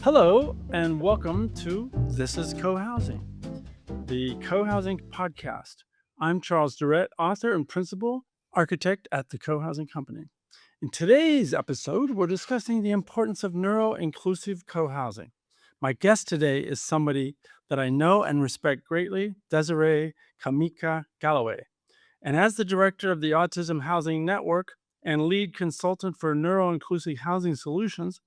Hello, and welcome to This is Cohousing, the Cohousing podcast. I'm Charles Durrett, author and principal architect at the Cohousing Company. In today's episode, we're discussing the importance of neuro-inclusive cohousing. My guest today is somebody that I know and respect greatly, Desiree Kameka Galloway. And as the director of the Autism Housing Network and lead consultant for neuro-inclusive housing solutions,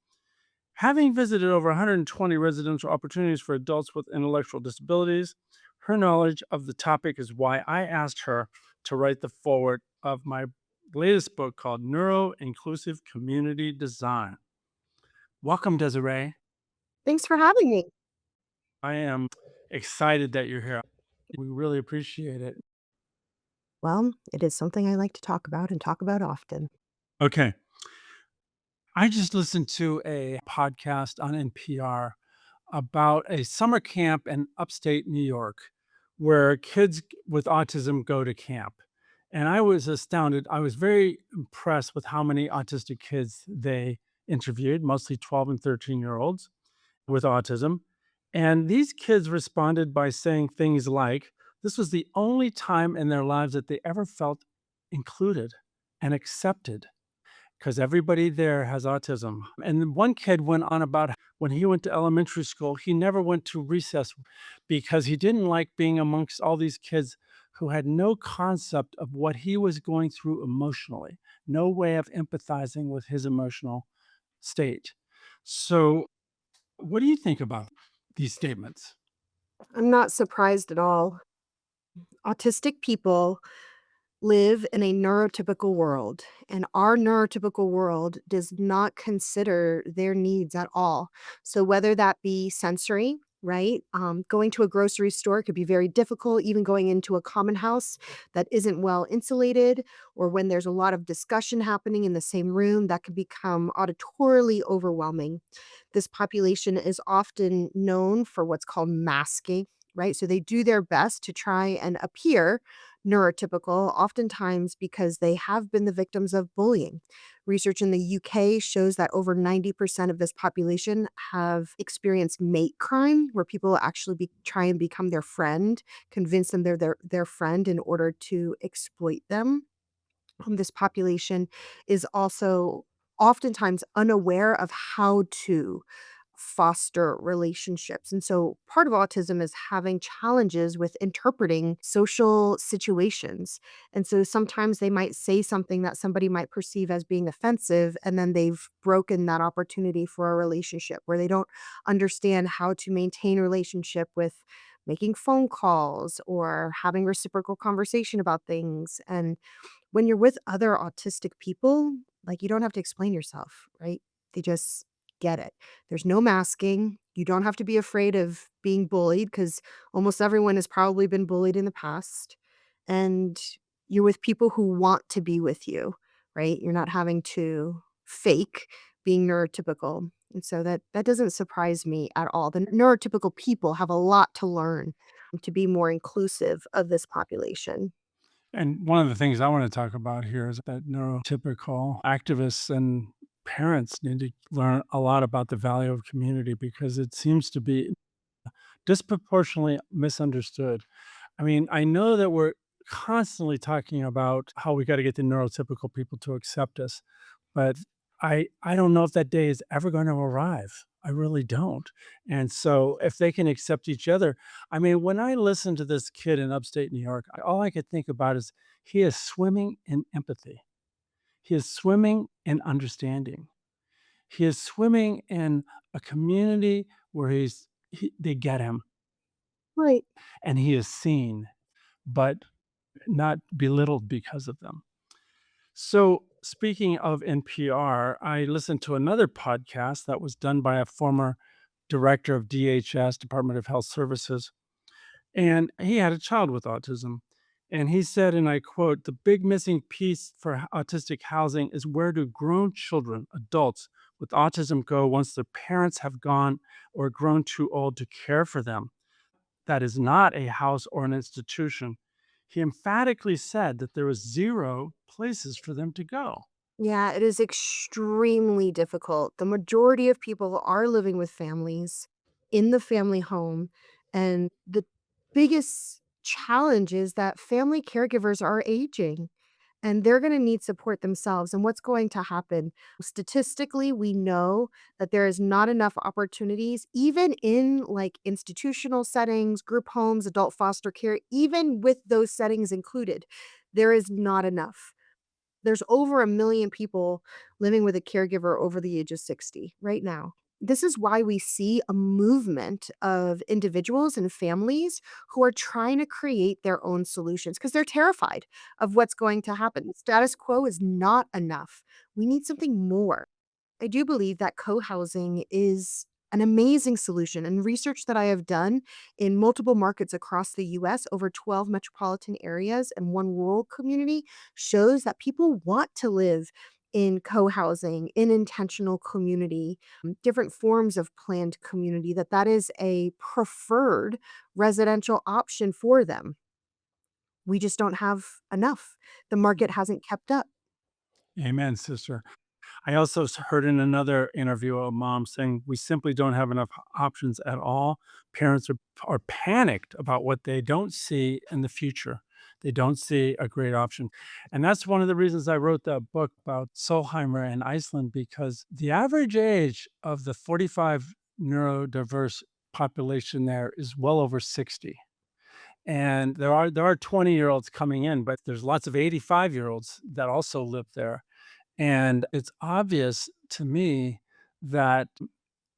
having visited over 120 residential opportunities for adults with intellectual disabilities, her knowledge of the topic is why I asked her to write the foreword of my latest book called Neuro-Inclusive Community Design. Welcome, Desiree. Thanks for having me. I am excited that you're here. We really appreciate it. Well, it is something I like to talk about and talk about often. Okay. I just listened to a podcast on NPR about a summer camp in upstate New York where kids with autism go to camp. And I was astounded. I was very impressed with how many autistic kids they interviewed, mostly 12 and 13-year-olds with autism. And these kids responded by saying things like, this was the only time in their lives that they ever felt included and accepted because everybody there has autism. And then one kid went on about when he went to elementary school, he never went to recess because he didn't like being amongst all these kids who had no concept of what he was going through emotionally, no way of empathizing with his emotional state. So, what do you think about these statements? I'm not surprised at all. Autistic people live in a neurotypical world, and our neurotypical world does not consider their needs at all. So, whether that be sensory, right? Going to a grocery store could be very difficult, even going into a common house that isn't well insulated, or when there's a lot of discussion happening in the same room, that could become auditorily overwhelming. This population is often known for what's called masking, right? So they do their best to try and appear neurotypical, oftentimes because they have been the victims of bullying. Research in the UK shows that over 90% of this population have experienced mate crime, where people actually try and become their friend, convince them they're their friend in order to exploit them. This population is also oftentimes unaware of how to foster relationships. And so part of autism is having challenges with interpreting social situations. And so sometimes they might say something that somebody might perceive as being offensive, and then they've broken that opportunity for a relationship where they don't understand how to maintain relationship with making phone calls or having reciprocal conversation about things. And when you're with other autistic people, like, you don't have to explain yourself, right? They just get it. There's no masking. You don't have to be afraid of being bullied because almost everyone has probably been bullied in the past. And you're with people who want to be with you, right? You're not having to fake being neurotypical. And so that doesn't surprise me at all. The neurotypical people have a lot to learn to be more inclusive of this population. And one of the things I want to talk about here is that neurotypical activists and parents need to learn a lot about the value of community because it seems to be disproportionately misunderstood. I mean, I know that we're constantly talking about how we got to get the neurotypical people to accept us, but I don't know if that day is ever going to arrive. I really don't. And so if they can accept each other, I mean, when I listen to this kid in upstate New York, all I could think about is he is swimming in empathy. He is swimming in understanding. He is swimming in a community where they get him Right. and he is seen, but not belittled because of them. So, speaking of NPR, I listened to another podcast that was done by a former director of DHS, Department of Health Services, and he had a child with autism. And he said, and I quote, the big missing piece for autistic housing is where do grown children, adults with autism go once their parents have gone or grown too old to care for them? That is not a house or an institution. He emphatically said that there was zero places for them to go. Yeah, it is extremely difficult. The majority of people are living with families in the family home, and the biggest challenge is that family caregivers are aging and they're going to need support themselves. And what's going to happen? Statistically, we know that there is not enough opportunities, even in like institutional settings, group homes, adult foster care, even with those settings included, there is not enough. There's over 1,000,000 people living with a caregiver over the age of 60 right now. This is why we see a movement of individuals and families who are trying to create their own solutions because 'cause they're terrified of what's going to happen. Status quo is not enough. We need something more. I do believe that co-housing is an amazing solution, and research that I have done in multiple markets across the US, over 12 metropolitan areas and one rural community, shows that people want to live in co-housing, in intentional community, different forms of planned community, that is a preferred residential option for them. We just don't have enough. The market hasn't kept up. Amen, sister. I also heard in another interview a mom saying we simply don't have enough options at all. Parents are panicked about what they don't see in the future. They don't see a great option. And that's one of the reasons I wrote that book about Solheimer and Iceland, because the average age of the 45 neurodiverse population there is well over 60. And there are 20-year-olds coming in, but there's lots of 85-year-olds that also live there, and it's obvious to me that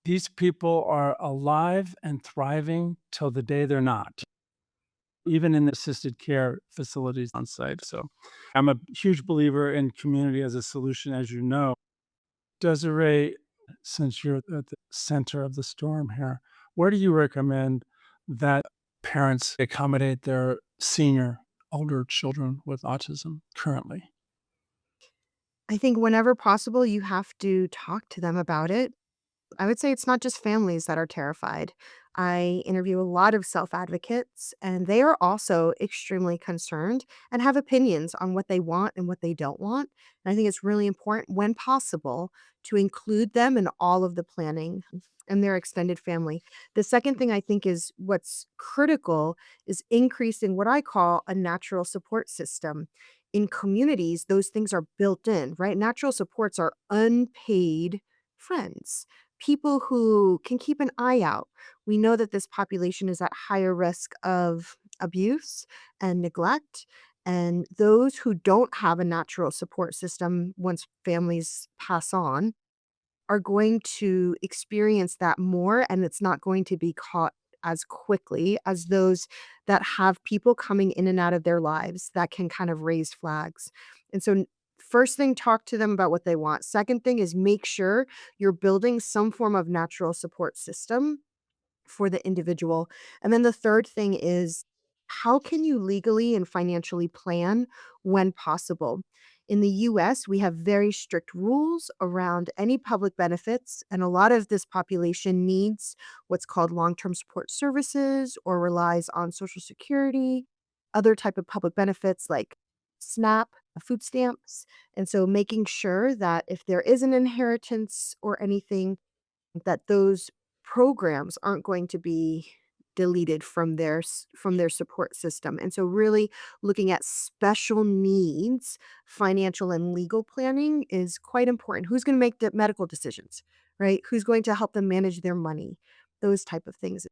these people are alive and thriving till the day they're not, even in the assisted care facilities on site. So I'm a huge believer in community as a solution, as you know. Desiree, since you're at the center of the storm here, where do you recommend that parents accommodate their senior, older children with autism currently? I think whenever possible, you have to talk to them about it. I would say it's not just families that are terrified. I interview a lot of self advocates, and they are also extremely concerned and have opinions on what they want and what they don't want. And I think it's really important, when possible, to include them in all of the planning and their extended family. The second thing I think is what's critical is increasing what I call a natural support system. In communities, those things are built in, right? Natural supports are unpaid friends, people who can keep an eye out. We know that this population is at higher risk of abuse and neglect. And those who don't have a natural support system once families pass on are going to experience that more, and it's not going to be caught as quickly as those that have people coming in and out of their lives that can kind of raise flags. And so, first thing, talk to them about what they want. Second thing is make sure you're building some form of natural support system for the individual. And then the third thing is, how can you legally and financially plan when possible? In the US, we have very strict rules around any public benefits, and a lot of this population needs what's called long-term support services or relies on Social Security, other type of public benefits like SNAP, food stamps. And so making sure that if there is an inheritance or anything, that those programs aren't going to be deleted from from their support system. And so really looking at special needs, financial and legal planning is quite important. Who's going to make the medical decisions, right? Who's going to help them manage their money? Those type of things,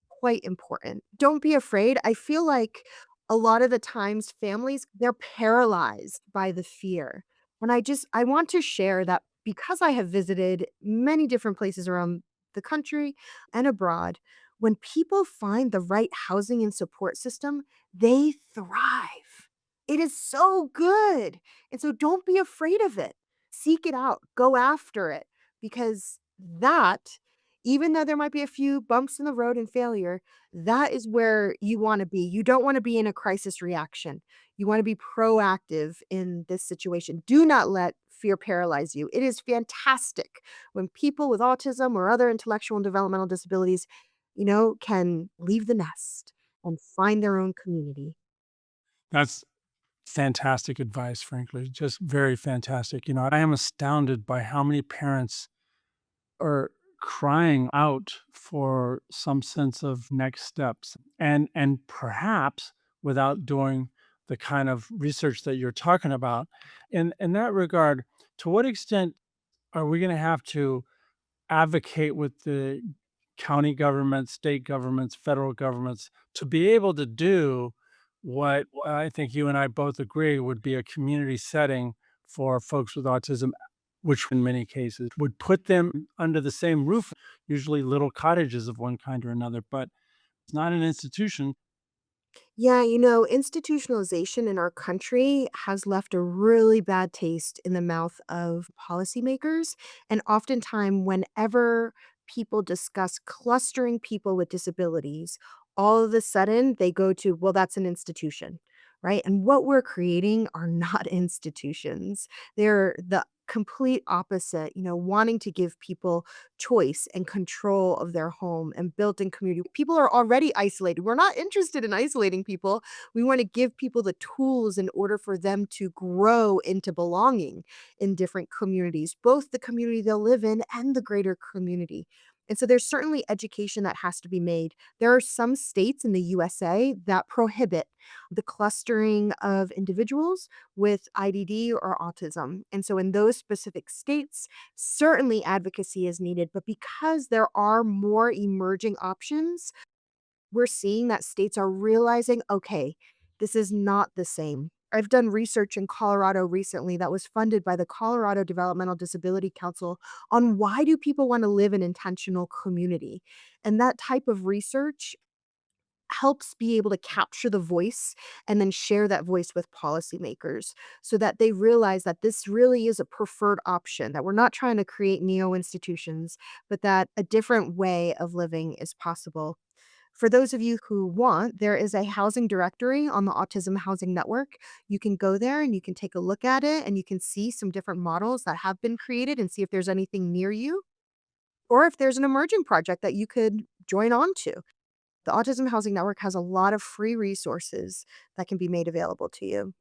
quite important. Don't be afraid. I feel like a lot of the times families, they're paralyzed by the fear. And I want to share that because I have visited many different places around the country and abroad, when people find the right housing and support system, they thrive. It is so good. And so don't be afraid of it. Seek it out, go after it, because that, even though there might be a few bumps in the road and failure, that is where you wanna be. You don't wanna be in a crisis reaction. You wanna be proactive in this situation. Do not let fear paralyze you. It is fantastic when people with autism or other intellectual and developmental disabilities, can leave the nest and find their own community. That's Fantastic advice, frankly, just very fantastic. I am astounded by how many parents are crying out for some sense of next steps and perhaps without doing the kind of research that you're talking about. In that regard, to what extent are we going to have to advocate with the county governments, state governments, federal governments to be able to do what I think you and I both agree would be a community setting for folks with autism, which in many cases would put them under the same roof, usually little cottages of one kind or another, but it's not an institution. Yeah, institutionalization in our country has left a really bad taste in the mouth of policymakers. And oftentimes, whenever people discuss clustering people with disabilities, all of a sudden they go to, well, that's an institution, right? And what we're creating are not institutions. They're the complete opposite, wanting to give people choice and control of their home and built-in community. People are already isolated. We're not interested in isolating people. We want to give people the tools in order for them to grow into belonging in different communities, both the community they'll live in and the greater community. And so there's certainly education that has to be made. There are some states in the USA that prohibit the clustering of individuals with IDD or autism. And so in those specific states, certainly advocacy is needed, but because there are more emerging options, we're seeing that states are realizing, okay, this is not the same. I've done research in Colorado recently that was funded by the Colorado Developmental Disability Council on why do people want to live in intentional community. And that type of research helps be able to capture the voice and then share that voice with policymakers so that they realize that this really is a preferred option, that we're not trying to create neo institutions, but that a different way of living is possible. For those of you who want, there is a housing directory on the Autism Housing Network. You can go there and you can take a look at it and you can see some different models that have been created and see if there's anything near you or if there's an emerging project that you could join on to. The Autism Housing Network has a lot of free resources that can be made available to you.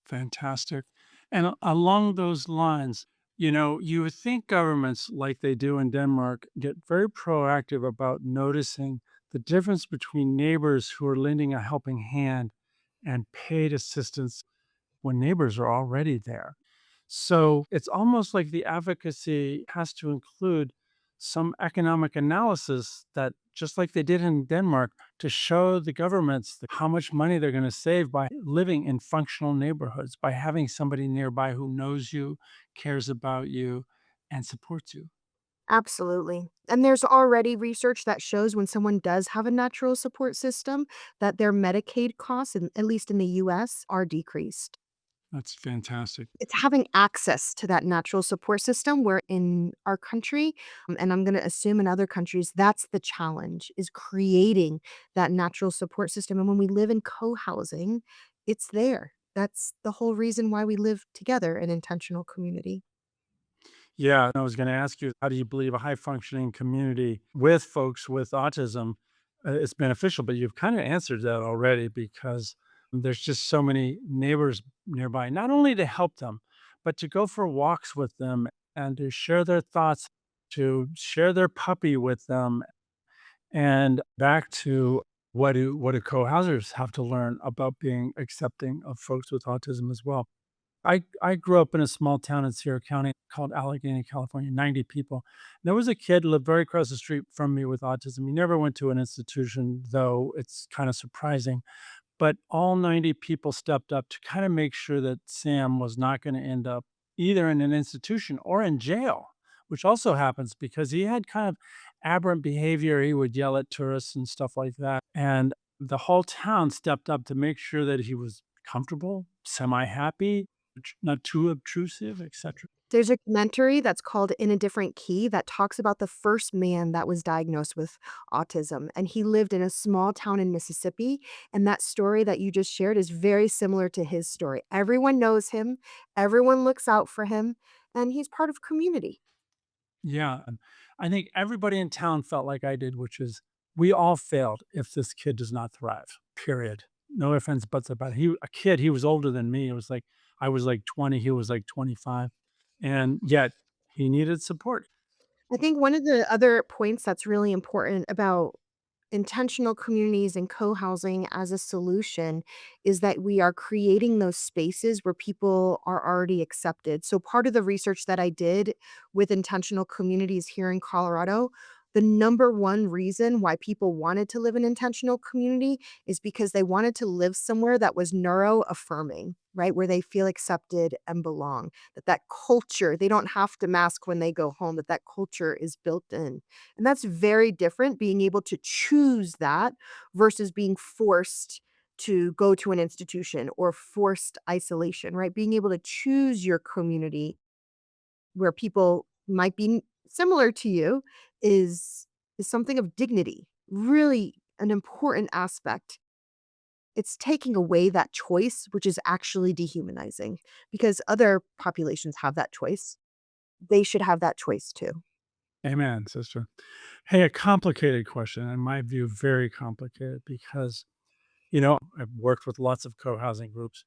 Fantastic. And along those lines, you would think governments, like they do in Denmark, get very proactive about noticing the difference between neighbors who are lending a helping hand and paid assistance when neighbors are already there. So it's almost like the advocacy has to include some economic analysis that, just like they did in Denmark, to show the governments how much money they're going to save by living in functional neighborhoods, by having somebody nearby who knows you, cares about you, and supports you. Absolutely. And there's already research that shows when someone does have a natural support system that their Medicaid costs, at least in the US, are decreased. That's fantastic. It's having access to that natural support system where in our country, and I'm gonna assume in other countries, that's the challenge, is creating that natural support system, and when we live in co-housing, it's there. That's the whole reason why we live together in intentional community. Yeah, I was going to ask you, how do you believe a high functioning community with folks with autism is beneficial? But you've kind of answered that already because there's just so many neighbors nearby, not only to help them, but to go for walks with them and to share their thoughts, to share their puppy with them. And back to what do co-housers have to learn about being accepting of folks with autism as well? I grew up in a small town in Sierra County called Allegheny, California, 90 people. There was a kid lived very across the street from me with autism. He never went to an institution, though it's kind of surprising. But all 90 people stepped up to kind of make sure that Sam was not going to end up either in an institution or in jail, which also happens because he had kind of aberrant behavior. He would yell at tourists and stuff like that. And the whole town stepped up to make sure that he was comfortable, semi happy, not too obtrusive, etc. There's a documentary that's called In a Different Key that talks about the first man that was diagnosed with autism, and he lived in a small town in Mississippi, and that story that you just shared is very similar to his story. Everyone knows him, everyone looks out for him, and he's part of community. Yeah, and I think everybody in town felt like I did, which is we all failed if this kid does not thrive, period. no offense buts about it. He a kid, he was older than me. It was like I was like 20, he was like 25, and yet he needed support. I think one of the other points that's really important about intentional communities and co-housing as a solution is that we are creating those spaces where people are already accepted. So part of the research that I did with intentional communities here in Colorado, the number one reason why people wanted to live in intentional community is because they wanted to live somewhere that was neuro affirming, right? Where they feel accepted and belong. That culture, they don't have to mask when they go home, that culture is built in. And that's very different, being able to choose that versus being forced to go to an institution or forced isolation, right? Being able to choose your community where people might be similar to you is something of dignity, really an important aspect. It's taking away that choice, which is actually dehumanizing because other populations have that choice. They should have that choice too. Amen, sister. Hey, a complicated question, in my view, very complicated because, I've worked with lots of co-housing groups,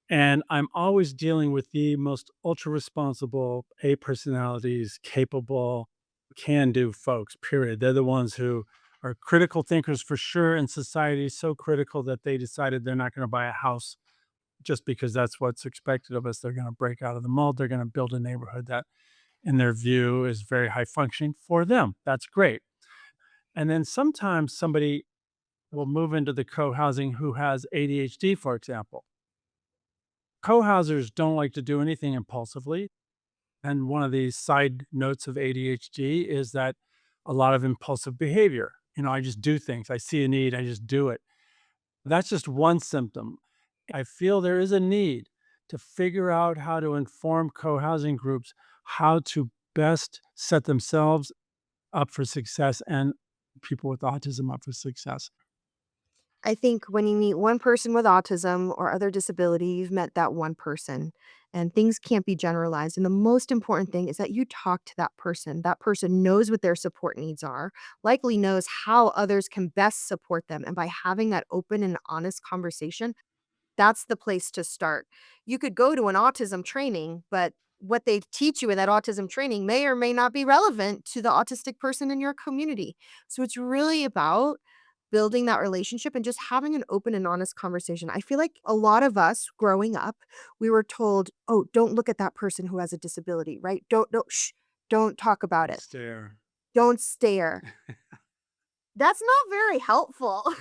and I'm always dealing with the most ultra responsible A personalities, capable, can do folks, period. They're the ones who are critical thinkers for sure in society, so critical that they decided they're not going to buy a house just because that's what's expected of us. They're going to break out of the mold. They're going to build a neighborhood that, in their view, is very high functioning for them. That's great. And then sometimes somebody will move into the co-housing who has ADHD, for example. Co-housers don't like to do anything impulsively. And one of the side notes of ADHD is that a lot of impulsive behavior. I just do things. I see a need, I just do it. That's just one symptom. I feel there is a need to figure out how to inform co-housing groups how to best set themselves up for success and people with autism up for success. I think when you meet one person with autism or other disability, you've met that one person, and things can't be generalized. And the most important thing is that you talk to that person. That person knows what their support needs are, likely knows how others can best support them. And by having that open and honest conversation, that's the place to start. You could go to an autism training, but what they teach you in that autism training may or may not be relevant to the autistic person in your community. So it's really about building that relationship and just having an open and honest conversation. I feel like a lot of us growing up, we were told, "Oh, don't look at that person who has a disability," right? Don't shh, don't talk about it. Stare. Don't stare. That's not very helpful.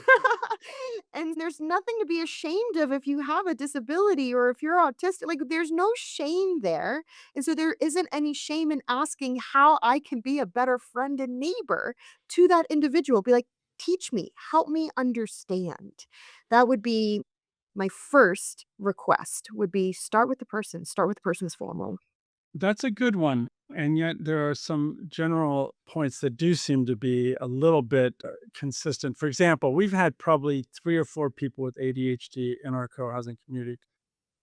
And there's nothing to be ashamed of if you have a disability or if you're autistic. Like, there's no shame there. And so there isn't any shame in asking how I can be a better friend and neighbor to that individual. Be like, teach me, help me understand. That would be my first request would be start with the person's formal. That's a good one. And yet there are some general points that do seem to be a little bit consistent. For example, we've had probably 3 or 4 people with ADHD in our co-housing community.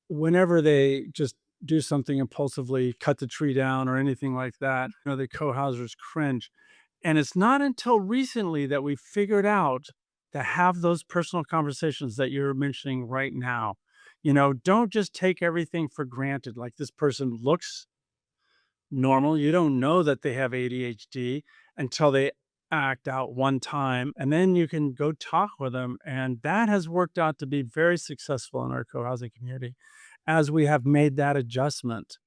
Whenever they just do something impulsively, cut the tree down or anything like that, the co-housers cringe. And it's not until recently that we figured out to have those personal conversations that you're mentioning right now. Don't just take everything for granted. Like this person looks normal. You don't know that they have ADHD until they act out one time, and then you can go talk with them. And that has worked out to be very successful in our co housing community as we have made that adjustment.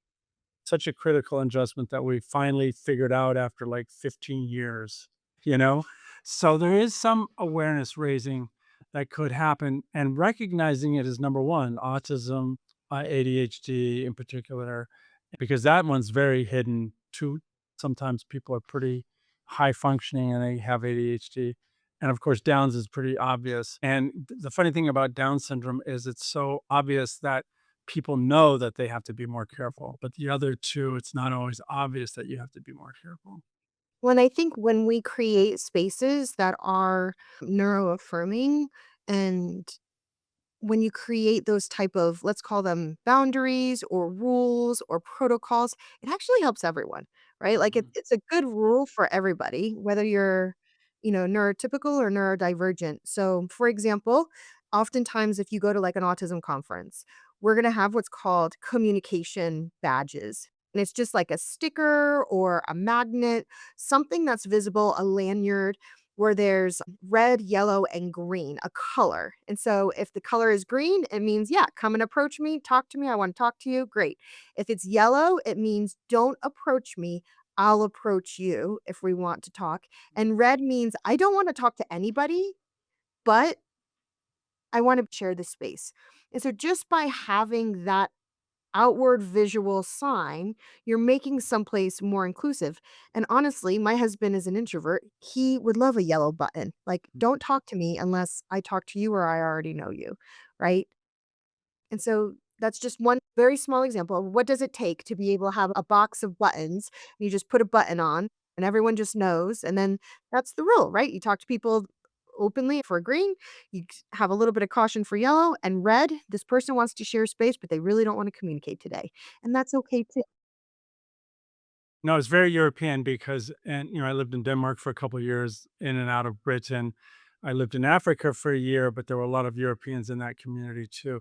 Such a critical adjustment that we finally figured out after like 15 years, you know? So there is some awareness raising that could happen and recognizing it as number one, autism, ADHD in particular, because that one's very hidden too. Sometimes people are pretty high functioning and they have ADHD. And of course, Downs is pretty obvious. And the funny thing about Down syndrome is it's so obvious that people know that they have to be more careful. But the other two, it's not always obvious that you have to be more careful. When I think when we create spaces that are neuro affirming and when you create those type of, let's call them boundaries or rules or protocols, it actually helps everyone, right? Like Mhm. it's a good rule for everybody, whether you're, neurotypical or neurodivergent. So, for example, Oftentimes, if you go to like an autism conference, we're going to have what's called communication badges. And it's just like a sticker or a magnet, something that's visible, a lanyard where there's red, yellow, and green, a color. And so if the color is green, it means, yeah, come and approach me, talk to me. I want to talk to you. Great. If it's yellow, it means don't approach me. I'll approach you if we want to talk. And red means I don't want to talk to anybody, but I wanna share the space. And so just by having that outward visual sign, you're making someplace more inclusive. And honestly, my husband is an introvert. He would love a yellow button. Like, don't talk to me unless I talk to you or I already know you, right? And so that's just one very small example of what does it take to be able to have a box of buttons. You just put a button on and everyone just knows. And then that's the rule, right? You talk to people openly for green, have a little bit of caution for yellow and red. This person wants to share space, but they really don't want to communicate today. And that's okay too. No, it's very European because I lived in Denmark for a couple of years, in and out of Britain. I lived in Africa for a year, but there were a lot of Europeans in that community too.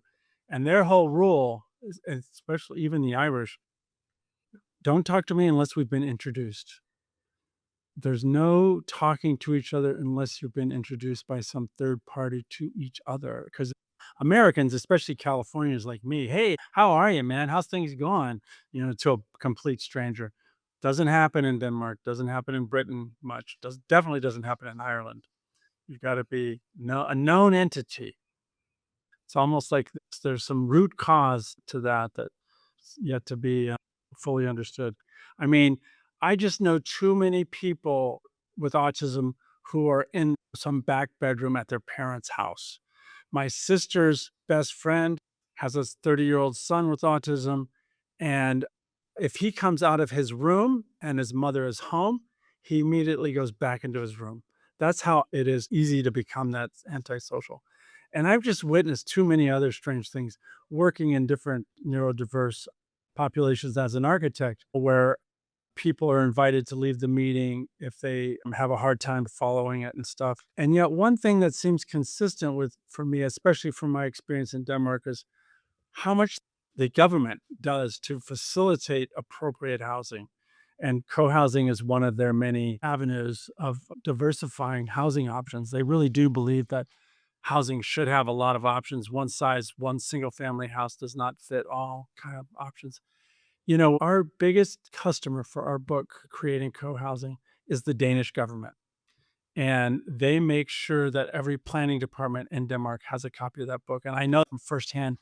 And their whole rule is, especially even the Irish, don't talk to me unless we've been introduced. There's no talking to each other unless you've been introduced by some third party to each other. Because Americans, especially Californians like me, hey, how are you, man? How's things going? To a complete stranger. Doesn't happen in Denmark, doesn't happen in Britain much, definitely doesn't happen in Ireland. You've got to be a known entity. It's almost like there's some root cause to that's yet to be fully understood. I mean, I just know too many people with autism who are in some back bedroom at their parents' house. My sister's best friend has a 30-year-old son with autism, and if he comes out of his room and his mother is home, he immediately goes back into his room. That's how it is easy to become that antisocial. And I've just witnessed too many other strange things working in different neurodiverse populations as an architect, where people are invited to leave the meeting if they have a hard time following it and stuff. And yet, one thing that seems consistent with for me, especially from my experience in Denmark, is how much the government does to facilitate appropriate housing. And co-housing is one of their many avenues of diversifying housing options. They really do believe that housing should have a lot of options. One size, one single family house does not fit all kind of options. Our biggest customer for our book, Creating Co-housing, is the Danish government. And they make sure that every planning department in Denmark has a copy of that book. And I know from firsthand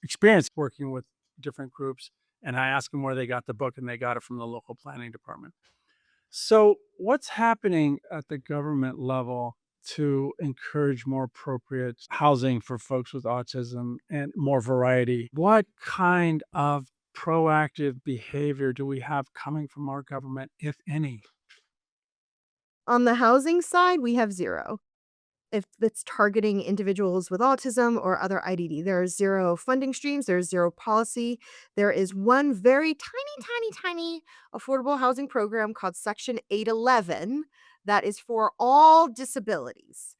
experience working with different groups. And I asked them where they got the book, and they got it from the local planning department. So, what's happening at the government level to encourage more appropriate housing for folks with autism and more variety? What kind of proactive behavior do we have coming from our government, if any? On the housing side, we have zero. If it's targeting individuals with autism or other IDD. There are 0 funding streams, there's 0 policy. There is one very tiny affordable housing program called Section 811 that is for all disabilities.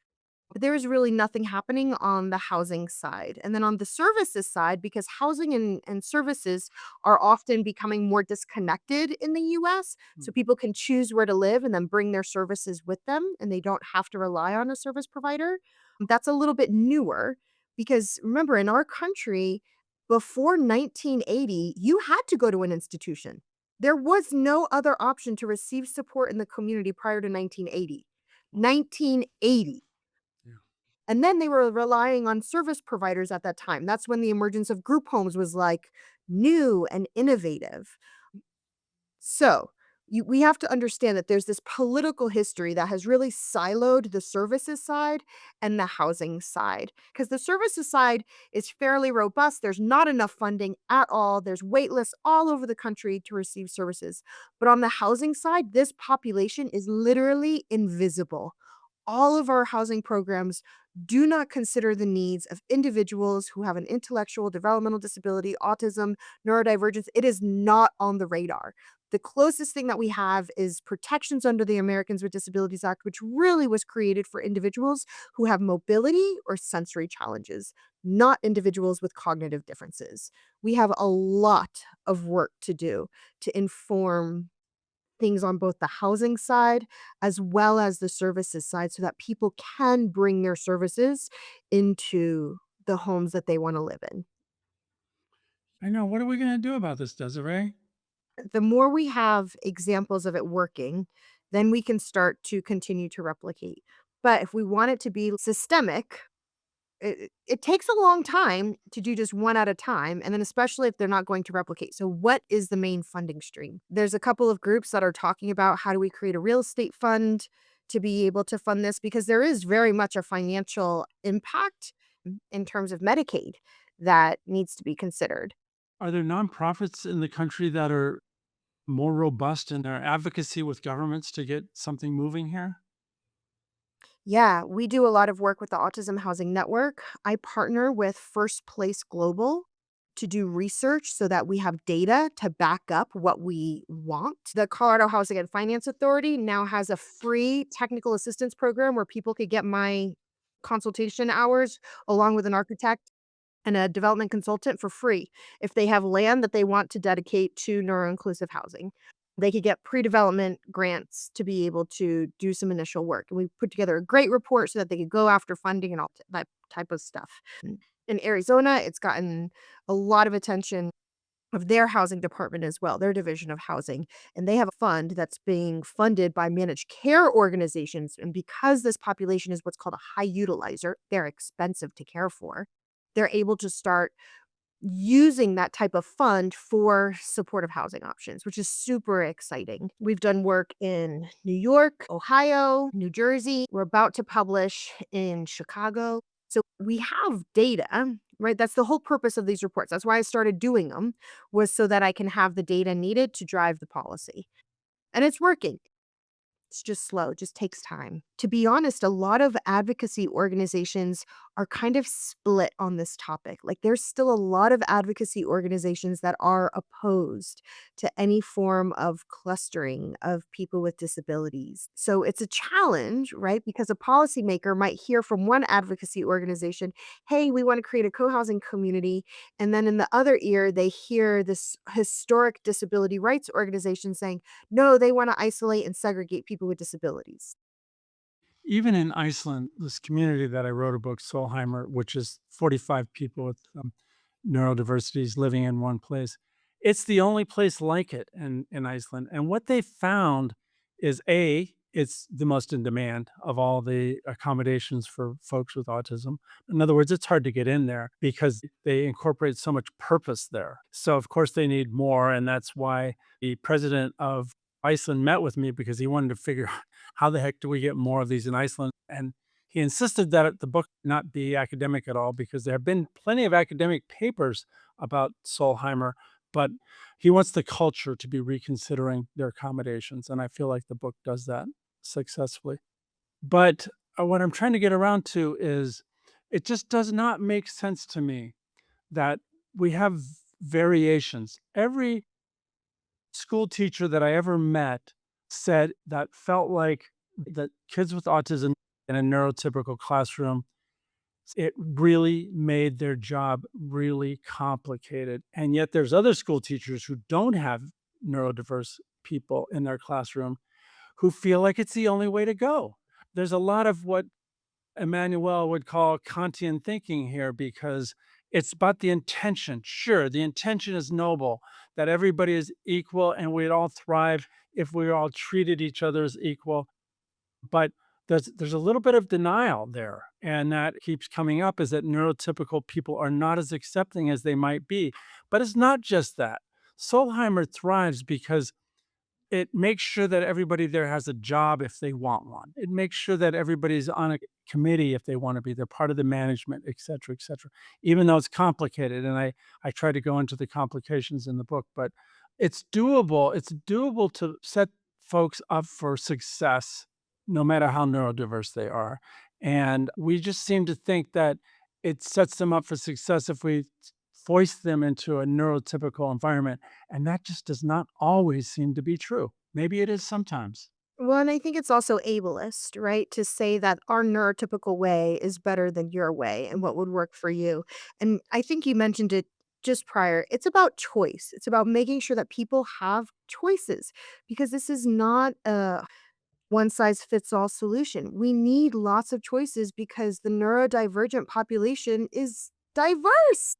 But there is really nothing happening on the housing side. And then on the services side, because housing and services are often becoming more disconnected in the US, so people can choose where to live and then bring their services with them, and they don't have to rely on a service provider. That's a little bit newer because remember, in our country, before 1980, you had to go to an institution. There was no other option to receive support in the community prior to 1980. 1980. And then they were relying on service providers at that time. That's when the emergence of group homes was like new and innovative. So we have to understand that there's this political history that has really siloed the services side and the housing side. Because the services side is fairly robust. There's not enough funding at all. There's wait lists all over the country to receive services. But on the housing side, this population is literally invisible. all of our housing programs do not consider the needs of individuals who have an intellectual, developmental disability, autism, neurodivergence. It is not on the radar. The closest thing that we have is protections under the Americans with Disabilities Act, which really was created for individuals who have mobility or sensory challenges, not individuals with cognitive differences. We have a lot of work to do to inform things on both the housing side as well as the services side so that people can bring their services into the homes that they wanna live in. I know. What are we going to do about this, Desiree? The more we have examples of it working, then we can start to continue to replicate. But if we want it to be systemic, it takes a long time to do just one at a time, and then especially if they're not going to replicate. So what is the main funding stream? There's a couple of groups that are talking about how do we create a real estate fund to be able to fund this because there is very much a financial impact in terms of Medicaid that needs to be considered. Are there nonprofits in the country that are more robust in their advocacy with governments to get something moving here? Yeah, we do a lot of work with the Autism Housing Network. I partner with First Place Global to do research so that we have data to back up what we want. The Colorado Housing and Finance Authority now has a free technical assistance program where people could get my consultation hours along with an architect and a development consultant for free if they have land that they want to dedicate to neuro-inclusive housing. They could get pre-development grants to be able to do some initial work, and we put together a great report so that they could go after funding and all that type of stuff. In Arizona, it's gotten a lot of attention of their housing department as well, their division of housing, and they have a fund that's being funded by managed care organizations, and because this population is what's called a high utilizer, they're expensive to care for. They're able to start using that type of fund for supportive housing options, which is super exciting. We've done work in New York, Ohio, New Jersey. We're about to publish in Chicago. So we have data, right? That's the whole purpose of these reports. That's why I started doing them, was so that I can have the data needed to drive the policy. And it's working. It's just slow, it just takes time. To be honest, a lot of advocacy organizations are kind of split on this topic. Like, there's still a lot of advocacy organizations that are opposed to any form of clustering of people with disabilities. So it's a challenge, right? Because a policymaker might hear from one advocacy organization, hey, we want to create a co housing community. And then in the other ear, they hear this historic disability rights organization saying, no, they wanna isolate and segregate people with disabilities. Even in Iceland, this community that I wrote a book, Solheimer, which is 45 people with neurodiversities living in one place, it's the only place like it in Iceland. And what they found is A, it's the most in demand of all the accommodations for folks with autism. In other words, it's hard to get in there because they incorporate so much purpose there. So, of course, they need more. And that's why the president of Iceland met with me because he wanted to figure how the heck do we get more of these in Iceland? And he insisted that the book not be academic at all because there have been plenty of academic papers about Solheimer, but he wants the culture to be reconsidering their accommodations. And I feel like the book does that successfully. But what I'm trying to get around to is it just does not make sense to me that we have variations. Every school teacher that I ever met said that felt like that kids with autism in a neurotypical classroom, it really made their job really complicated. And yet there's other school teachers who don't have neurodiverse people in their classroom who feel like it's the only way to go. There's a lot of what Emmanuel would call Kantian thinking here because it's about the intention. Sure, the intention is noble that everybody is equal and we'd all thrive if we all treated each other as equal. But there's a little bit of denial there, and that keeps coming up is that neurotypical people are not as accepting as they might be. But it's not just that. Solheimer thrives because it makes sure that everybody there has a job if they want one. It makes sure that everybody's on a committee if they wanna be. They're part of the management, et cetera, even though it's complicated, and I try to go into the complications in the book, but it's doable. It's doable to set folks up for success no matter how neurodiverse they are. And we just seem to think that it sets them up for success if we voice them into a neurotypical environment. And that just does not always seem to be true. Maybe it is sometimes. Well, and I think it's also ableist, right? To say that our neurotypical way is better than your way and what would work for you. And I think you mentioned it just prior. It's about choice. It's about making sure that people have choices because this is not a one size fits all solution. We need lots of choices because the neurodivergent population is diverse.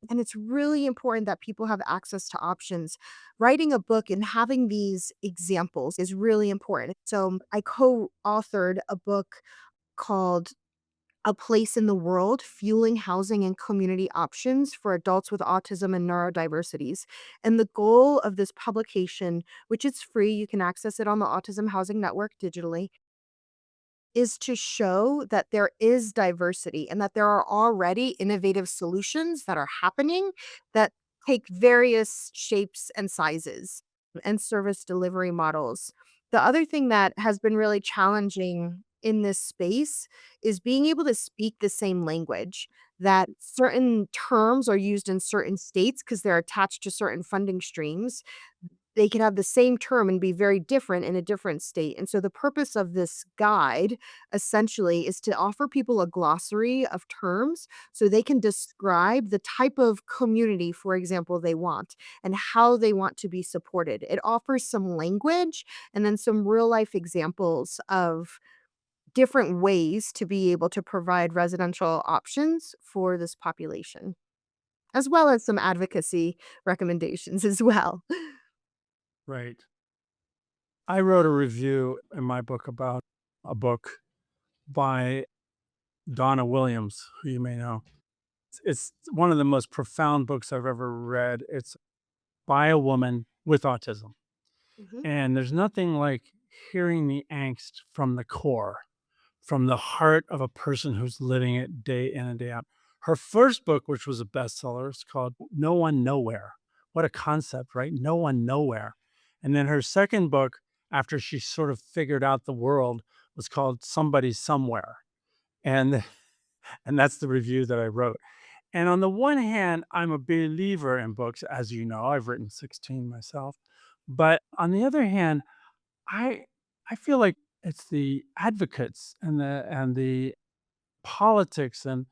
And it's really important that people have access to options. Writing a book and having these examples is really important. So I co authored a book called A Place in the World Fueling Housing and Community Options for Adults with Autism and Neurodiversities. And the goal of this publication, which is free, you can access it on the Autism Housing Network digitally, is to show that there is diversity and that there are already innovative solutions that are happening that take various shapes and sizes and service delivery models. The other thing that has been really challenging in this space is being able to speak the same language, that certain terms are used in certain states because they're attached to certain funding streams. They can have the same term and be very different in a different state. And so the purpose of this guide essentially is to offer people a glossary of terms so they can describe the type of community, for example, they want and how they want to be supported. It offers some language and then some real life examples of different ways to be able to provide residential options for this population, as well as some advocacy recommendations as well. Right. I wrote a review in my book about a book by Donna Williams, who you may know. It's one of the most profound books I've ever read. It's by a woman with autism. Mhm. And there's nothing like hearing the angst from the core, from the heart of a person who's living it day in and day out. Her first book, which was a bestseller, is called No One Nowhere. What a concept, right? No One Nowhere. And then her second book, after she sort of figured out the world, was called Somebody Somewhere. And and that's the review that I wrote. And on the one hand, I'm a believer in books, as you know, I've written 16 myself. But on the other hand, I I feel like it's the advocates and the politics and,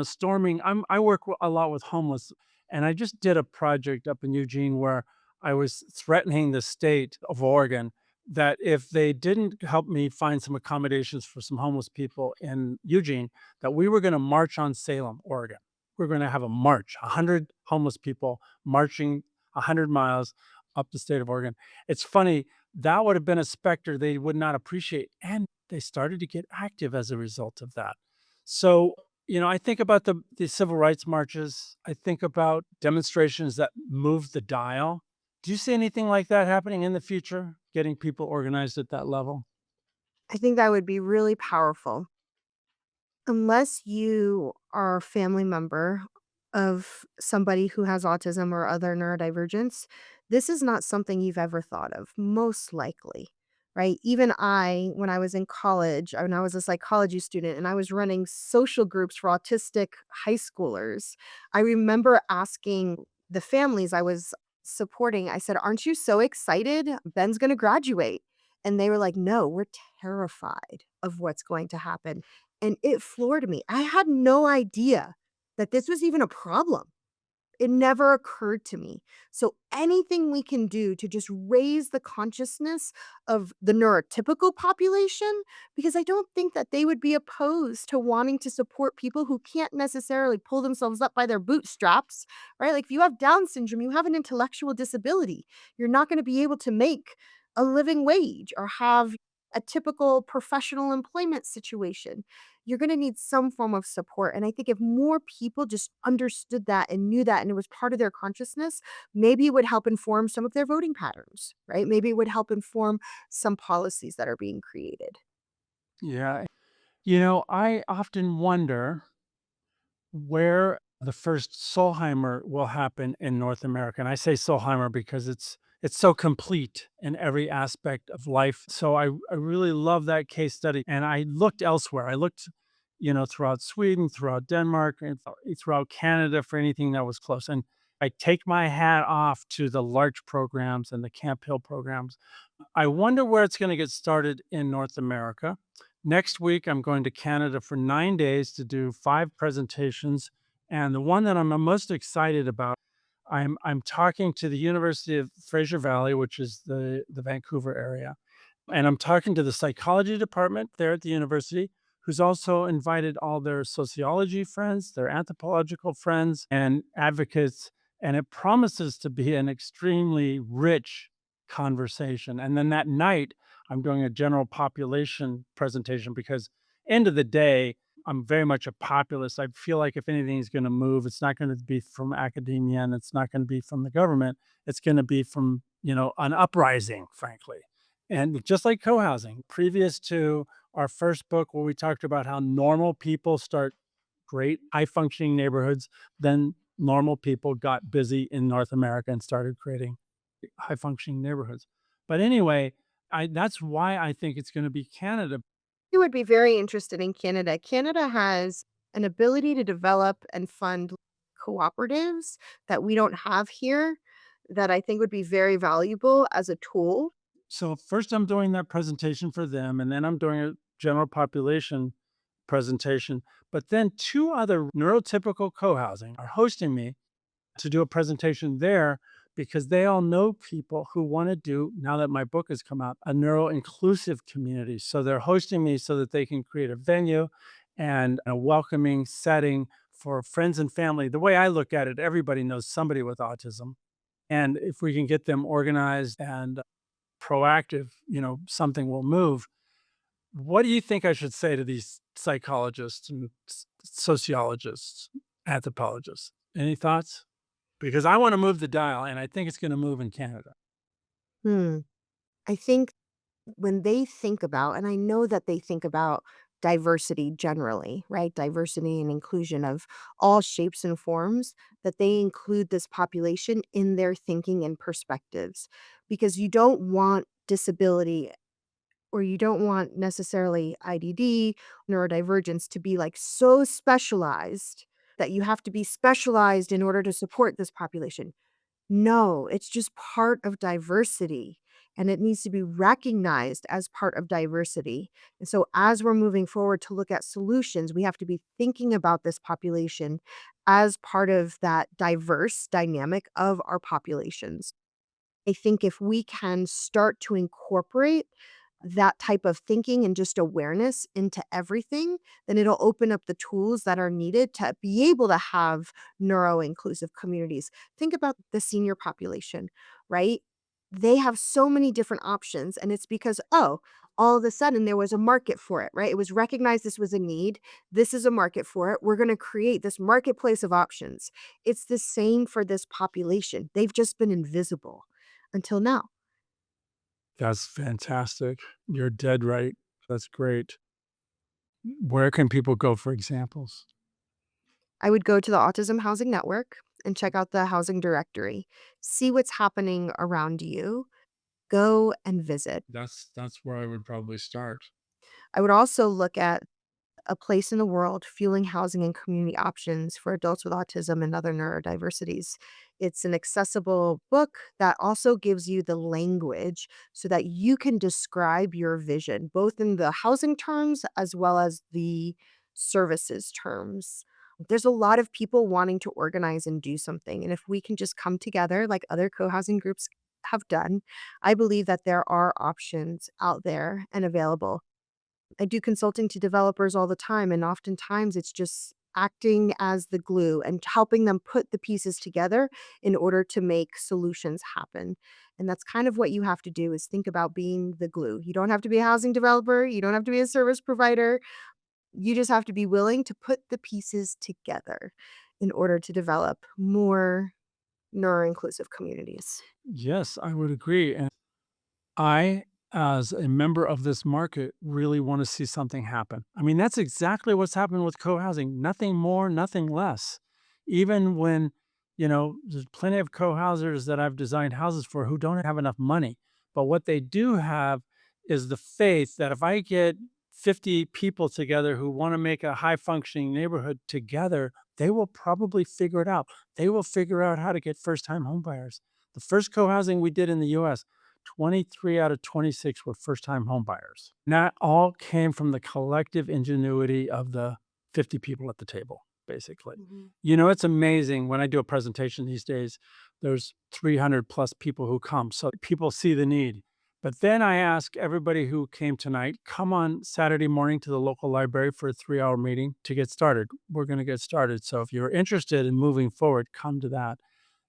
storming. I work a lot with homeless, and I just did a project up in Eugene where I was threatening the state of Oregon that if they didn't help me find some accommodations for some homeless people in Eugene, that we were going to march on Salem, Oregon. We're going to have a march, 100 homeless people marching 100 miles up the state of Oregon. It's funny, that would have been a specter they would not appreciate. And they started to get active as a result of that. So, I think about the civil rights marches. I think about demonstrations that move the dial. Do you see anything like that happening in the future? Getting people organized at that level? I think that would be really powerful. Unless you are a family member of somebody who has autism or other neurodivergence, this is not something you've ever thought of, most likely, right? Even I, when I was in college, when I was a psychology student and I was running social groups for autistic high schoolers, I remember asking the families I was supporting, I said, "Aren't you so excited? Ben's going to graduate." And they were like, "No, we're terrified of what's going to happen." And it floored me. I had no idea that this was even a problem. It never occurred to me. So anything we can do to just raise the consciousness of the neurotypical population, because I don't think that they would be opposed to wanting to support people who can't necessarily pull themselves up by their bootstraps, right? Like if you have Down syndrome, you have an intellectual disability. You're not going to be able to make a living wage or have a typical professional employment situation. You're going to need some form of support. And I think if more people just understood that and knew that and it was part of their consciousness, maybe it would help inform some of their voting patterns, right? Maybe it would help inform some policies that are being created. Yeah. I often wonder where the first Solheimer will happen in North America. And I say Solheimer because it's it's so complete in every aspect of life. So I really love that case study. And I looked elsewhere. I looked, throughout Sweden, throughout Denmark, and throughout Canada for anything that was close. And I take my hat off to the Larch programs and the Camp Hill programs. I wonder where it's going to get started in North America. Next week, I'm going to Canada for 9 days to do 5 presentations. And the one that I'm most excited about, I'm talking to the University of Fraser Valley, which is the Vancouver area, and I'm talking to the psychology department there at the university, who's also invited all their sociology friends, their anthropological friends, and advocates. And it promises to be an extremely rich conversation. And then that night, I'm doing a general population presentation because, end of the day, I'm very much a populist. I feel like if anything is going to move, it's not going to be from academia and it's not going to be from the government. It's going to be from, an uprising, frankly. And just like co-housing, previous to our first book where we talked about how normal people start great high functioning neighborhoods, then normal people got busy in North America and started creating high functioning neighborhoods. But anyway, that's why I think it's going to be Canada. You would be very interested in Canada. Canada has an ability to develop and fund cooperatives that we don't have here that I think would be very valuable as a tool. So first I'm doing that presentation for them, and then I'm doing a general population presentation. But then two other neurotypical co-housing are hosting me to do a presentation there because they all know people who want to do, now that my book has come out, a neuro-inclusive community. So they're hosting me so that they can create a venue and a welcoming setting for friends and family. The way I look at it, everybody knows somebody with autism. And if we can get them organized and proactive, something will move. What do you think I should say to these psychologists and sociologists, anthropologists? Any thoughts? Because I want to move the dial and I think it's going to move in Canada. Hmm. I think when they think about, and I know that they think about diversity generally, right? Diversity and inclusion of all shapes and forms, that they include this population in their thinking and perspectives because you don't want disability or you don't want necessarily IDD, neurodivergence to be like so specialized that you have to be specialized in order to support this population. No, it's just part of diversity, and it needs to be recognized as part of diversity. And so, as we're moving forward to look at solutions, we have to be thinking about this population as part of that diverse dynamic of our populations. I think if we can start to incorporate that type of thinking and just awareness into everything, then it'll open up the tools that are needed to be able to have neuro-inclusive communities. Think about the senior population, right? They have so many different options, and it's because, oh, all of a sudden there was a market for it, right? It was recognized this was a need. This is a market for it. We're going to create this marketplace of options. It's the same for this population. They've just been invisible until now. That's fantastic. You're dead right. That's great. Where can people go for examples? I would go to the Autism Housing Network and check out the housing directory. See what's happening around you. Go and visit. That's where I would probably start. I would also look at A Place in the World, Fueling Housing and Community Options for Adults with Autism and Other Neurodiversities. It's an accessible book that also gives you the language so that you can describe your vision, both in the housing terms as well as the services terms. There's a lot of people wanting to organize and do something. And if we can just come together like other co housing groups have done, I believe that there are options out there and available. I do consulting to developers all the time, and oftentimes it's just acting as the glue and helping them put the pieces together in order to make solutions happen. And that's kind of what you have to do is think about being the glue. You don't have to be a housing developer, you don't have to be a service provider. You just have to be willing to put the pieces together in order to develop more neuro-inclusive communities. Yes, I would agree. And I, as a member of this market, really want to see something happen. I mean, that's exactly what's happened with co housing, nothing more, nothing less. Even when There's plenty of co-housers that I've designed houses for who don't have enough money. But what they do have is the faith that if I get 50 people together who want to make a high functioning neighborhood together, they will probably figure it out. They will figure out how to get first time homebuyers. The first co-housing we did in the US, 23 out of 26 were first time homebuyers. And that all came from the collective ingenuity of the 50 people at the table, basically. Mhm. It's amazing when I do a presentation these days, there's 300 plus people who come. So people see the need. But then I ask everybody who came tonight, come on Saturday morning to the local library for a 3-hour meeting to get started. We're going to get started. So if you're interested in moving forward, come to that.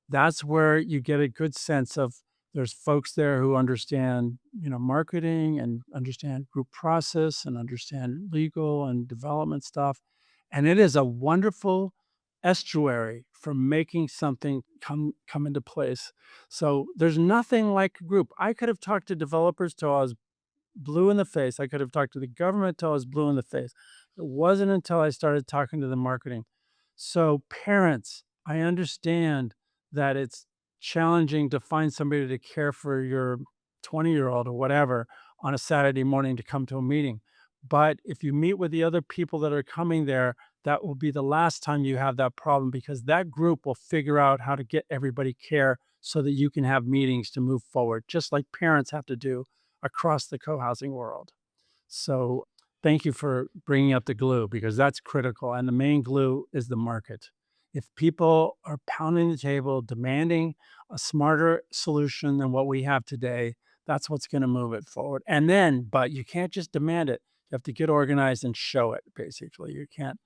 That's where you get a good sense of there's folks there who understand, marketing and understand group process and understand legal and development stuff. And it is a wonderful estuary for making something come into place. So there's nothing like a group. I could have talked to developers till I was blue in the face. I could have talked to the government till I was blue in the face. It wasn't until I started talking to the marketing. So, parents, I understand that it's challenging to find somebody to care for your 20-year-old or whatever on a Saturday morning to come to a meeting. But if you meet with the other people that are coming there, that will be the last time you have that problem because that group will figure out how to get everybody care so that you can have meetings to move forward, just like parents have to do across the co-housing world. So thank you for bringing up the glue because that's critical. And the main glue is the market. If people are pounding the table, demanding a smarter solution than what we have today, that's what's going to move it forward. And then, but you can't just demand it. You have to get organized and show it, basically. You can't,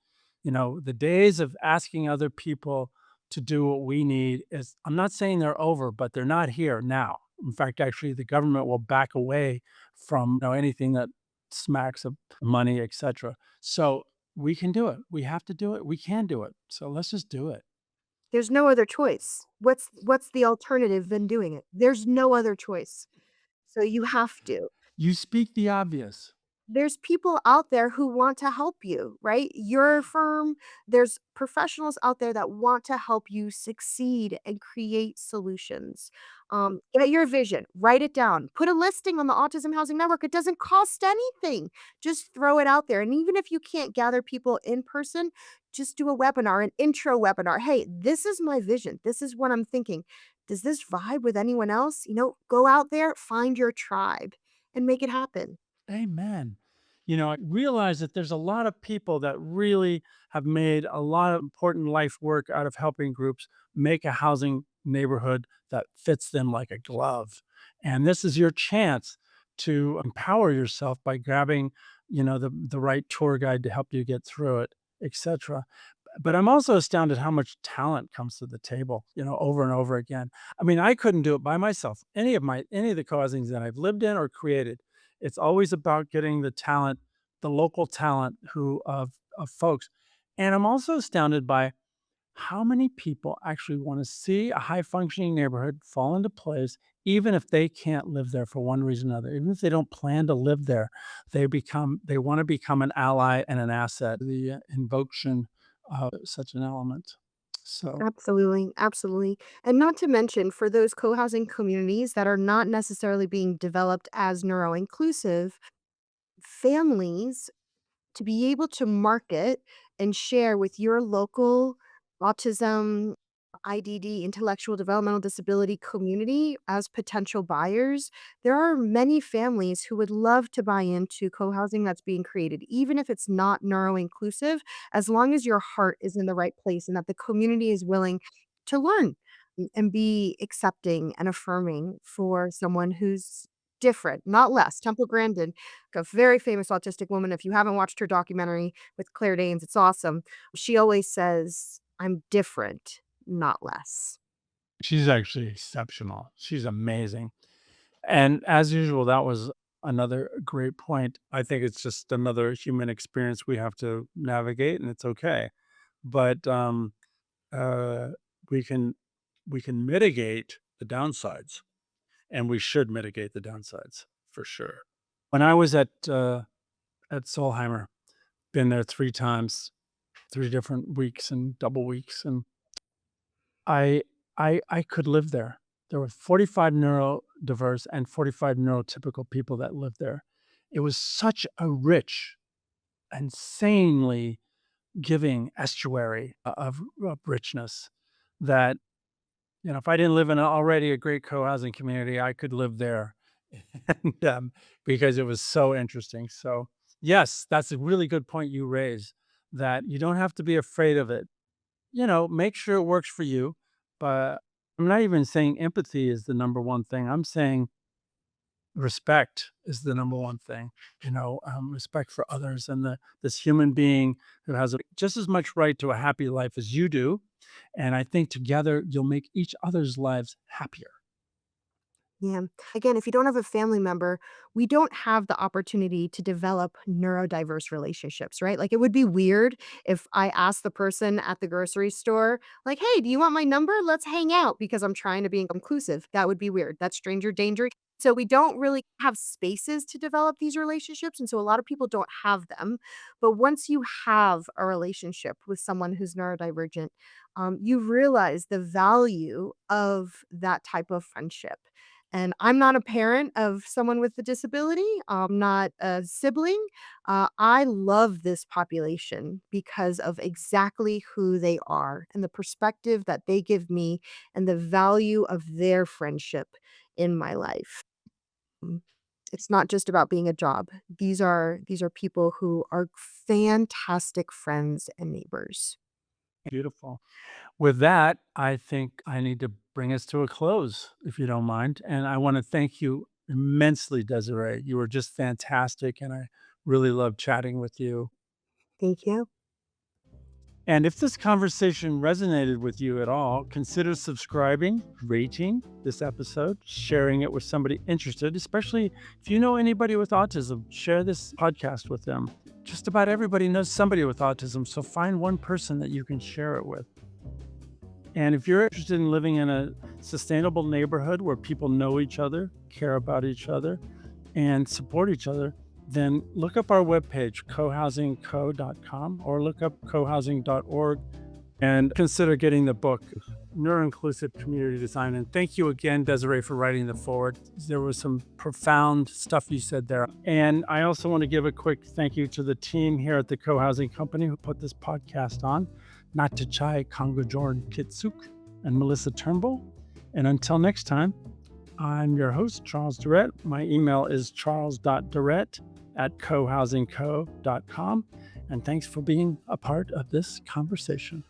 the days of asking other people to do what we need is, I'm not saying they're over, but they're not here now. In fact, actually, the government will back away from anything that smacks of money, etc. So we can do it. We have to do it. We can do it. So let's just do it. There's no other choice. What's the alternative than doing it? There's no other choice. So you have to. You speak the obvious. There's people out there who want to help you, right? Your firm, there's professionals out there that want to help you succeed and create solutions. Get your vision, write it down, put a listing on the Autism Housing Network. It doesn't cost anything. Just throw it out there. And even if you can't gather people in person, just do a webinar, an intro webinar. Hey, this is my vision. This is what I'm thinking. Does this vibe with anyone else? Go out there, find your tribe and make it happen. Amen. I realize that there's a lot of people that really have made a lot of important life work out of helping groups make a housing neighborhood that fits them like a glove. And this is your chance to empower yourself by grabbing, the right tour guide to help you get through it, etc. But I'm also astounded how much talent comes to the table, over and over again. I mean, I couldn't do it by myself. Any of the causings that I've lived in or created, it's always about getting the talent, the local talent who of folks. And I'm also astounded by how many people actually want to see a high functioning neighborhood fall into place, even if they can't live there for one reason or another, even if they don't plan to live there, they want to become an ally and an asset, the invocation of such an element. So Absolutely, absolutely. And not to mention for those co-housing communities that are not necessarily being developed as neuro-inclusive, families to be able to market and share with your local autism, IDD, intellectual developmental disability community as potential buyers, there are many families who would love to buy into co-housing that's being created, even if it's not neuro-inclusive, as long as your heart is in the right place and that the community is willing to learn and be accepting and affirming for someone who's different, not less. Temple Grandin, a very famous autistic woman. If you haven't watched her documentary with Claire Danes, it's awesome. She always says, "I'm different, not less." she's actually exceptional. She's amazing. And as usual, that was another great point. I think it's just another human experience we have to navigate, and it's okay. But uh, we can we can mitigate the downsides, and we should mitigate the downsides for sure. When I was at Solheimer, been there 3 times, 3 different weeks and double weeks, and I I could live there. There were 45 neurodiverse and 45 neurotypical people that lived there. It was such a rich, insanely giving estuary of richness that, if I didn't live in already a great co-housing community, I could live there. And, because it was so interesting. So, yes, that's a really good point you raise, that you don't have to be afraid of it. Make sure it works for you, but I'm not even saying empathy is the number one thing. I'm saying respect is the number one thing. Respect for others and this human being who has just as much right to a happy life as you do. And I think together you'll make each other's lives happier. Yeah. Again, if you don't have a family member, we don't have the opportunity to develop neurodiverse relationships, right? Like, it would be weird if I asked the person at the grocery store, like, "Hey, do you want my number? Let's hang out," because I'm trying to be inclusive. That would be weird. That's stranger danger. So we don't really have spaces to develop these relationships, and so a lot of people don't have them. But once you have a relationship with someone who's neurodivergent, you realize the value of that type of friendship. And I'm not a parent of someone with a disability. I'm not a sibling. I love this population because of exactly who they are and the perspective that they give me and the value of their friendship in my life. Mm. It's not just about being a job. These are people who are fantastic friends and neighbors. Beautiful. With that, I think I need to bring us to a close, if you don't mind. And I want to thank you immensely, Desiree. You were just fantastic, and I really loved chatting with you. Thank you. And if this conversation resonated with you at all, consider subscribing, rating this episode, sharing it with somebody interested, especially if you know anybody with autism. Share this podcast with them. Just about everybody knows somebody with autism, so find one person that you can share it with. And if you're interested in living in a sustainable neighborhood where people know each other, care about each other, and support each other, then look up our webpage, cohousingco.com, or look up cohousing.org and consider getting the book, Neuro-Inclusive Community Design. And thank you again, Desiree, for writing the foreword. There was some profound stuff you said there. And I also want to give a quick thank you to the team here at the Co-Housing Company who put this podcast on, Natachai Kangajorn Kitsuk and Melissa Turnbull. And until next time, I'm your host, Charles Durrett. My email is charles.durrett@cohousingco.com. And thanks for being a part of this conversation.